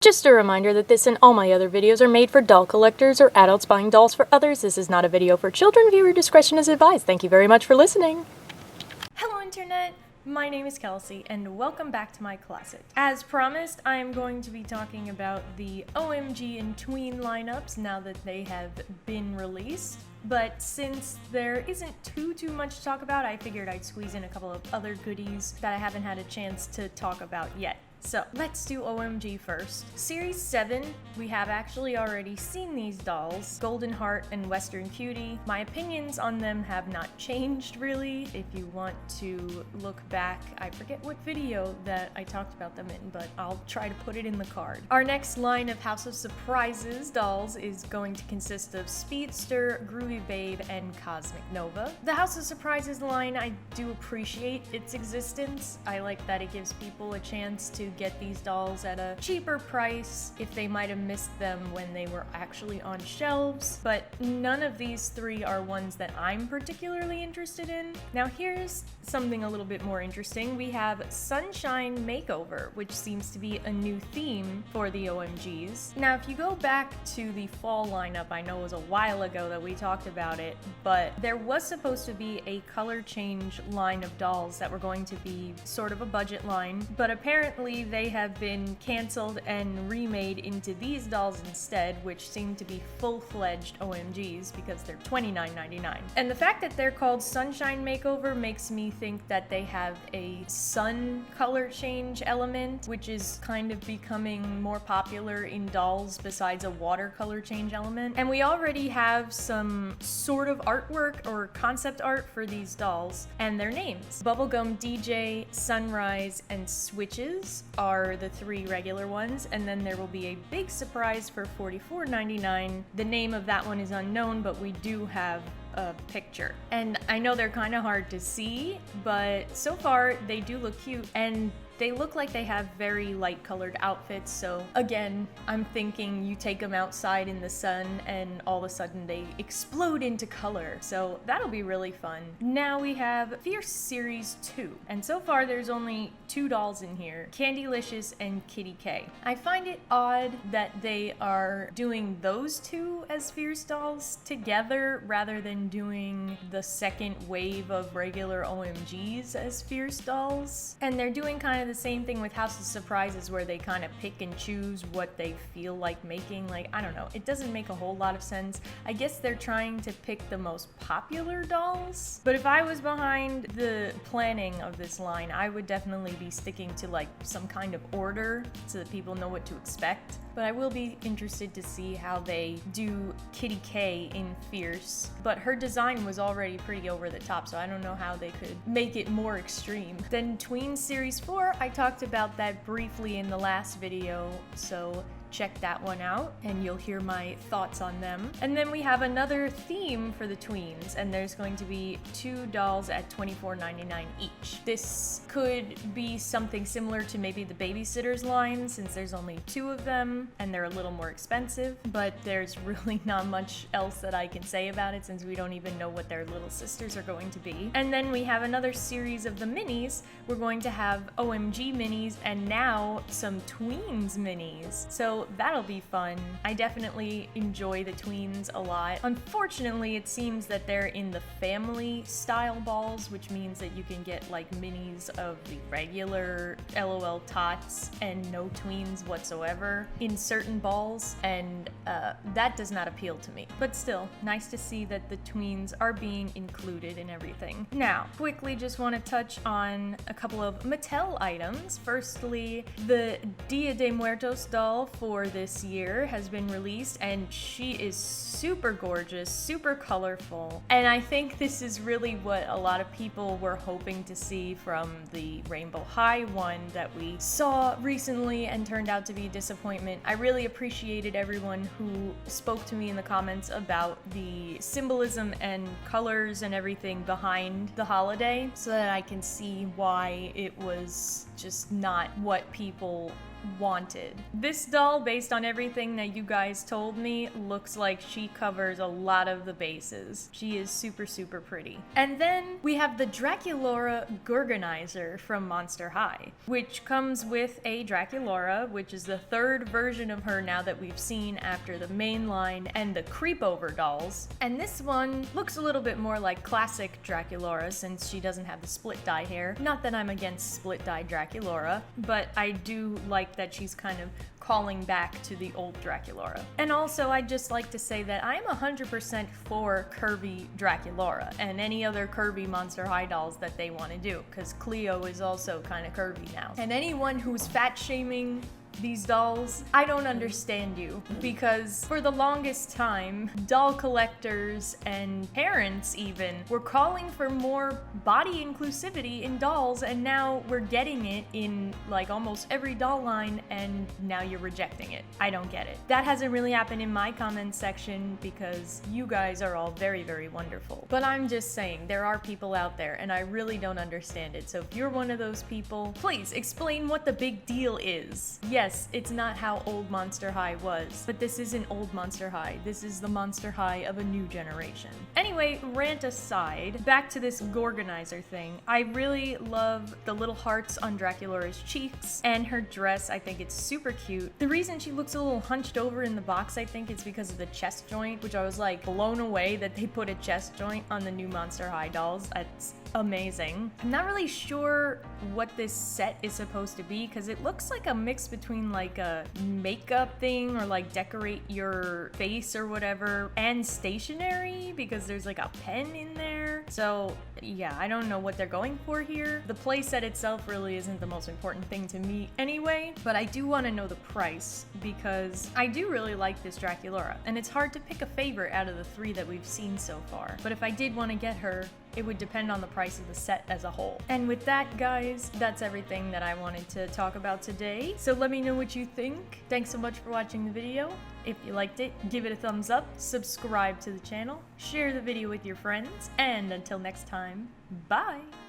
Just a reminder that this and all my other videos are made for doll collectors or adults buying dolls for others. This is not a video for children. Viewer discretion is advised. Thank you very much for listening. Hello Internet! My name is Kelsey and welcome back to my closet. As promised, I am going to be talking about the OMG and Tween lineups now that they have been released. But since there isn't too much to talk about, I figured I'd squeeze in a couple of other goodies that I haven't had a chance to talk about yet. So let's do OMG first. Series 7, we have actually already seen these dolls, Golden Heart and Western Cutie. My opinions on them have not changed really. If you want to look back, I forget what video that I talked about them in, but I'll try to put it in the card. Our next line of House of Surprises dolls is going to consist of Speedster, Groovy Babe, and Cosmic Nova. The House of Surprises line, I do appreciate its existence. I like that it gives people a chance to get these dolls at a cheaper price if they might have missed them when they were actually on shelves, but none of these three are ones that I'm particularly interested in. Now here's something a little bit more interesting. We have Sunshine Makeover, which seems to be a new theme for the OMGs. Now if you go back to the fall lineup, I know it was a while ago that we talked about it, but there was supposed to be a color change line of dolls that were going to be sort of a budget line, but apparently they have been canceled and remade into these dolls instead, which seem to be full-fledged OMGs because they're $29.99. And the fact that they're called Sunshine Makeover makes me think that they have a sun color change element, which is kind of becoming more popular in dolls besides a water color change element. And we already have some sort of artwork or concept art for these dolls and their names. Bubblegum DJ, Sunrise, and Switches are the three regular ones, and then there will be a big surprise for $44.99. The name of that one is unknown, but we do have a picture. And I know they're kind of hard to see, but so far they do look cute, and they look like they have very light colored outfits, so again, I'm thinking you take them outside in the sun and all of a sudden they explode into color. So that'll be really fun. Now we have Fierce Series 2, and so far there's only two dolls in here, Candylicious and Kitty K. I find it odd that they are doing those two as Fierce dolls together rather than doing the second wave of regular OMGs as Fierce dolls. And they're doing kind of the same thing with House of Surprises where they kind of pick and choose what they feel like making. Like, I don't know, it doesn't make a whole lot of sense. I guess they're trying to pick the most popular dolls, but if I was behind the planning of this line, I would definitely be sticking to like some kind of order so that people know what to expect. But I will be interested to see how they do Kitty K in Fierce, but her design was already pretty over the top, so I don't know how they could make it more extreme. Then Tween Series 4, I talked about that briefly in the last video, so check that one out and you'll hear my thoughts on them. And then we have another theme for the tweens, and there's going to be two dolls at $24.99 each. This could be something similar to maybe the Babysitters line, since there's only two of them and they're a little more expensive, but there's really not much else that I can say about it since we don't even know what their little sisters are going to be. And then we have another series of the minis. We're going to have OMG minis and now some Tweens minis. So that'll be fun. I definitely enjoy the tweens a lot. Unfortunately, it seems that they're in the family style balls, which means that you can get like minis of the regular LOL tots and no tweens whatsoever in certain balls, and that does not appeal to me. But still, nice to see that the tweens are being included in everything. Now, quickly just want to touch on a couple of Mattel items. Firstly, the Dia de Muertos doll for this year has been released, and she is super gorgeous, super colorful, and I think this is really what a lot of people were hoping to see from the Rainbow High one that we saw recently and turned out to be a disappointment. I really appreciated everyone who spoke to me in the comments about the symbolism and colors and everything behind the holiday so that I can see why it was just not what people wanted. This doll, based on everything that you guys told me, looks like she covers a lot of the bases. She is super, super pretty. And then we have the Draculaura Goreganizer from Monster High, which comes with a Draculaura, which is the third version of her now that we've seen after the main line and the creepover dolls. And this one looks a little bit more like classic Draculaura since she doesn't have the split dye hair. Not that I'm against split dye Draculaura, but I do like that she's kind of calling back to the old Draculaura. And also, I'd just like to say that I'm 100% for curvy Draculaura and any other curvy Monster High dolls that they want to do, because Cleo is also kind of curvy now. And anyone who's fat shaming these dolls, I don't understand you, because for the longest time, doll collectors and parents even were calling for more body inclusivity in dolls, and now we're getting it in like almost every doll line, and now you're rejecting it. I don't get it. That hasn't really happened in my comment section because you guys are all very, very wonderful. But I'm just saying, there are people out there, and I really don't understand it. So if you're one of those people, please explain what the big deal is. Yes, it's not how old Monster High was, but this isn't old Monster High. This is the Monster High of a new generation. Anyway, rant aside, back to this Goreganizer thing. I really love the little hearts on Draculaura's cheeks and her dress. I think it's super cute. The reason she looks a little hunched over in the box, I think, is because of the chest joint, which I was like blown away that they put a chest joint on the new Monster High dolls. That's amazing. I'm not really sure what this set is supposed to be because it looks like a mix between like a makeup thing or like decorate your face or whatever and stationery, because there's like a pen in there. So yeah, I don't know what they're going for here. The playset itself really isn't the most important thing to me anyway, but I do want to know the price because I do really like this Draculaura, and it's hard to pick a favorite out of the three that we've seen so far. But if I did want to get her, it would depend on the price of the set as a whole. And with that, guys, that's everything that I wanted to talk about today. So let me know what you think. Thanks so much for watching the video. If you liked it, give it a thumbs up, subscribe to the channel, share the video with your friends, and until next time, bye!